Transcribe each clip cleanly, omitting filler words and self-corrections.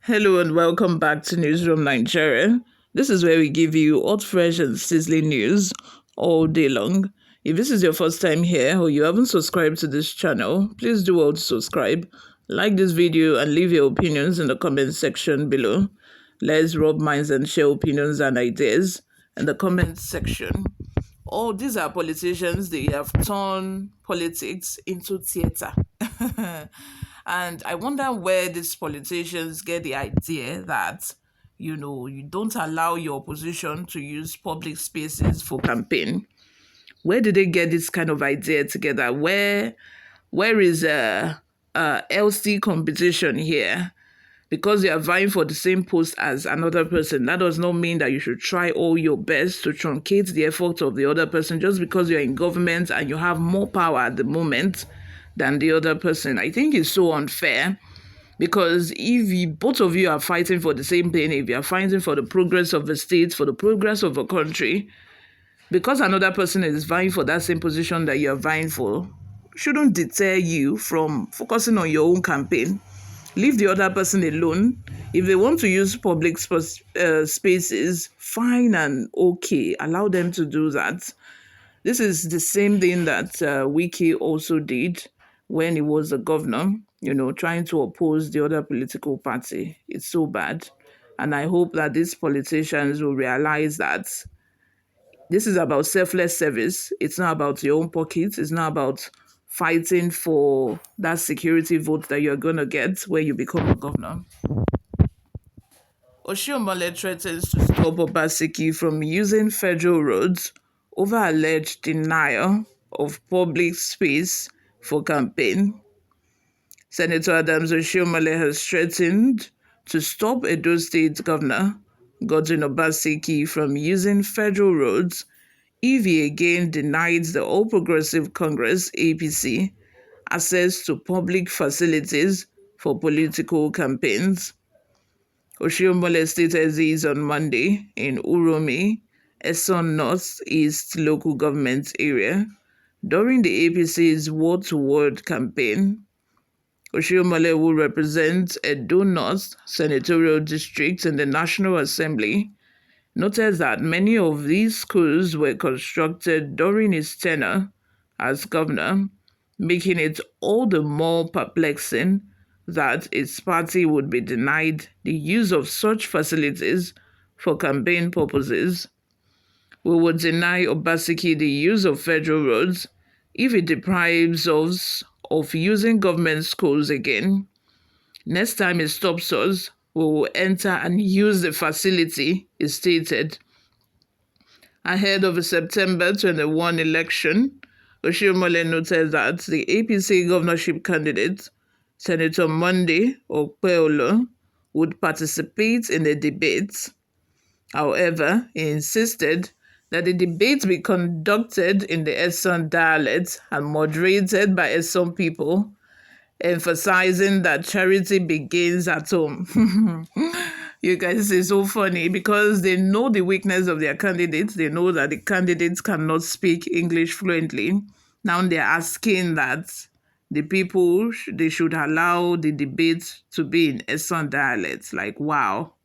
Hello and welcome back to Newsroom Nigeria. This is where we give you hot, fresh, and sizzling news all day long. If this is your first time here or you haven't subscribed to this channel, please do all to subscribe, like this video, and leave your opinions in the comment section below. Let's rub minds and share opinions and ideas in the comment section. Oh, these are politicians. They have turned politics into theater. And I wonder where these politicians get the idea that, you don't allow your opposition to use public spaces for campaign. Where did they get this kind of idea together? Where is LC competition here? Because you are vying for the same post as another person, that does not mean that you should try all your best to truncate the effort of the other person just because you're in government and you have more power at the moment than the other person. I think it's so unfair because if both of you are fighting for the same thing, if you are fighting for the progress of the state, for the progress of a country, because another person is vying for that same position that you're vying for, shouldn't deter you from focusing on your own campaign. Leave the other person alone. If they want to use public spaces, fine and okay. Allow them to do that. This is the same thing that Wiki also did when he was the governor, trying to oppose the other political party. It's so bad. And I hope that these politicians will realize that this is about selfless service. It's not about your own pockets. It's not about fighting for that security vote that you're going to get when you become a governor. Oshiomhole threatens to stop Obaseki from using federal roads over alleged denial of public space for campaign. Senator Adams Oshiomhole has threatened to stop Edo State Governor Godwin Obaseki from using federal roads if he again denies the All Progressive Congress (APC) access to public facilities for political campaigns. Oshiomhole stated this on Monday in Uromi, Eson North East local government area, during the APC's word-to-word campaign. Oshiomhole, who represents Edo North Senatorial District in the National Assembly, noted that many of these schools were constructed during his tenure as governor, making it all the more perplexing that its party would be denied the use of such facilities for campaign purposes. We would deny Obaseki the use of federal roads if it deprives us of using government schools again. Next time it stops us, we will enter and use the facility, he stated. Ahead of the September 21 election, Oshiomhole noted that the APC governorship candidate, Senator Monday Okpeolo, would participate in the debate. However, he insisted that the debate be conducted in the Eson dialect and moderated by Eson people, emphasizing that charity begins at home. You guys is so funny because they know the weakness of their candidates. They know that the candidates cannot speak English fluently. Now they're asking that the people, they should allow the debate to be in Eson dialect. Like, wow.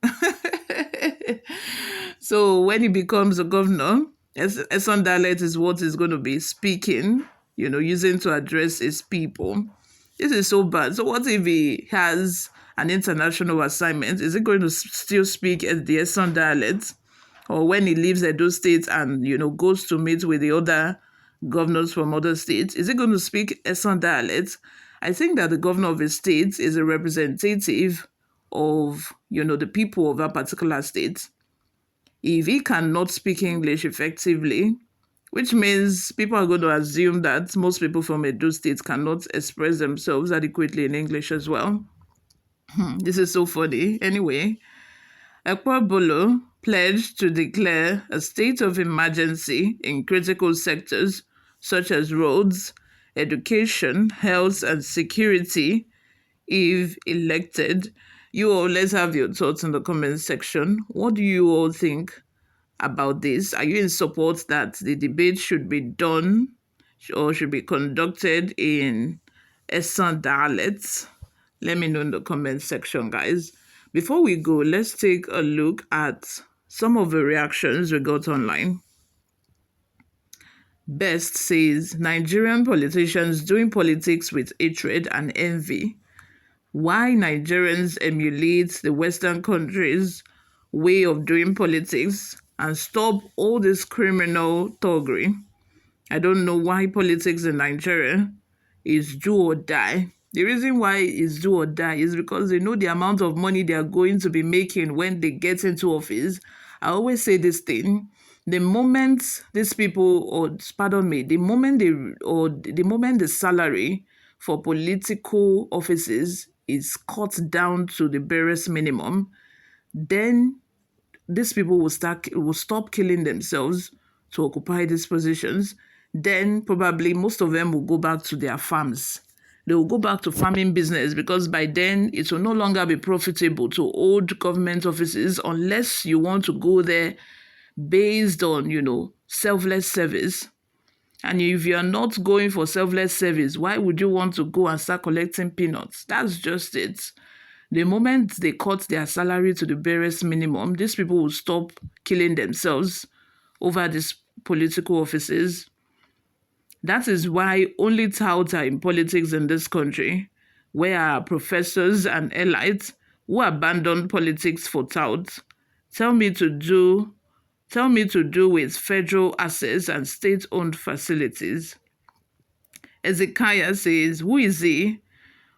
So when he becomes a governor, Eson dialect is what he's going to be speaking, using to address his people. This is so bad. So what if he has an international assignment? Is he going to still speak as the Eson dialect? Or when he leaves Edo State and, goes to meet with the other governors from other states, is he going to speak Eson dialect? I think that the governor of a state is a representative of, the people of that particular state. If he cannot speak English effectively, which means people are going to assume that most people from Edo State cannot express themselves adequately in English as well. This is so funny. Anyway, Ekpabolo pledged to declare a state of emergency in critical sectors such as roads, education, health, and security if elected. You all, let's have your thoughts in the comment section. What do you all think about this? Are you in support that the debate should be done or should be conducted in Esan dialects? Let me know in the comment section, guys. Before we go, let's take a look at some of the reactions we got online. Best says Nigerian politicians doing politics with hatred and envy. Why Nigerians emulate the Western countries' way of doing politics and stop all this criminal thuggery. I don't know why politics in Nigeria is do or die. The reason why it's do or die is because they know the amount of money they are going to be making when they get into office. I always say this thing. The moment these people, or pardon me, the moment the salary for political offices is cut down to the barest minimum, then these people will stop killing themselves to occupy these positions. Then probably most of them will go back to their farms. They will go back to farming business because by then it will no longer be profitable to hold government offices unless you want to go there based on, selfless service. And if you're not going for selfless service, why would you want to go and start collecting peanuts? That's just it. The moment they cut their salary to the barest minimum, these people will stop killing themselves over these political offices. That is why only touts are in politics in this country, where our professors and elites who abandon politics for touts tell me to do with federal assets and state-owned facilities. Ezekiah says, who is he?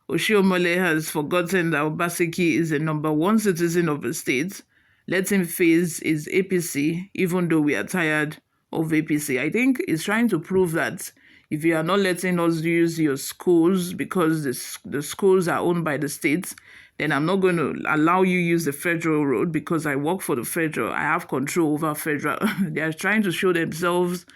Oshiomhole has forgotten that Obaseki is the number one citizen of the state. Let him face his APC, even though we are tired of APC. I think he's trying to prove that if you are not letting us use your schools because the schools are owned by the state, then I'm not going to allow you use the federal road because I work for the federal. I have control over federal. They are trying to show themselves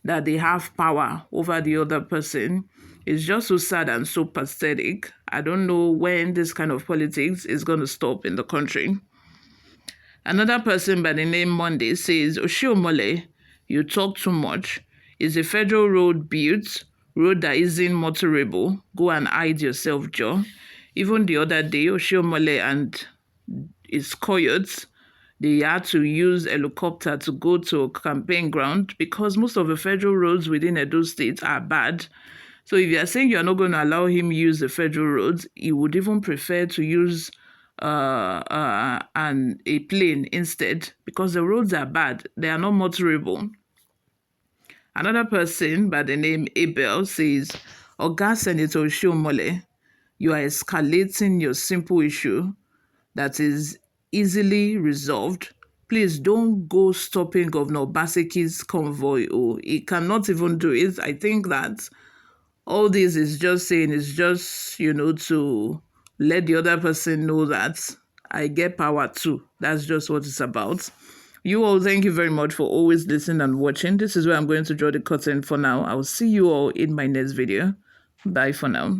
that they have power over the other person. It's just so sad and so pathetic. I don't know when this kind of politics is going to stop in the country. Another person by the name Monday says, Oshiomhole, you talk too much. Is a federal road built? Road that isn't motorable? Go and hide yourself, Joe. Even the other day, Oshiomhole and his coyotes, they had to use helicopter to go to a campaign ground because most of the federal roads within Edo State are bad. So if you are saying you are not going to allow him use the federal roads, he would even prefer to use a plane instead because the roads are bad. They are not motorable. Another person by the name Abel says, Oga Senator Oshiomhole, you are escalating your simple issue that is easily resolved. Please don't go stopping Governor Obaseki's convoy. Oh, he cannot even do it. I think that all this is just saying is just, to let the other person know that I get power too. That's just what it's about. You all, thank you very much for always listening and watching. This is where I'm going to draw the curtain for now. I will see you all in my next video. Bye for now.